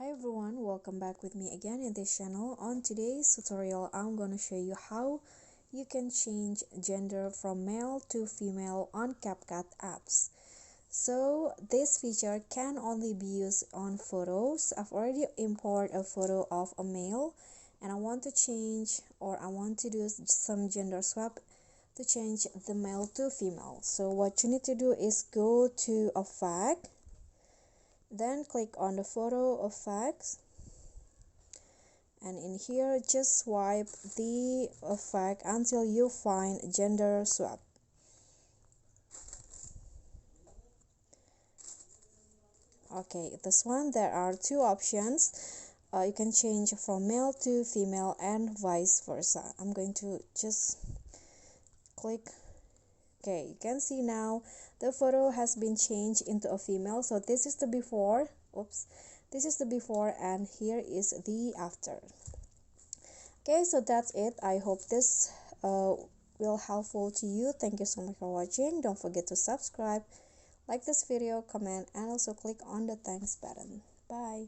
Hi everyone, welcome back with me again in this channel. On today's tutorial, I'm going to show you how you can change gender from male to female on CapCut apps. So this feature can only be used on photos. I've already imported a photo of a male and I want to change, or I want to do some gender swap to change the male to female. So what you need to do is go to effect, then click on the photo effects, and in here just swipe the effect until you find gender swap. Okay, this one there are two options. You can change from male to female and vice versa. I'm going to just click. Okay, you can see now the photo has been changed into a female. So this is the before. This is the before and here is the after. Okay, so that's it. I hope this will helpful to you. Thank you so much for watching. Don't forget to subscribe, like this video, comment, and also click on the thanks button. Bye.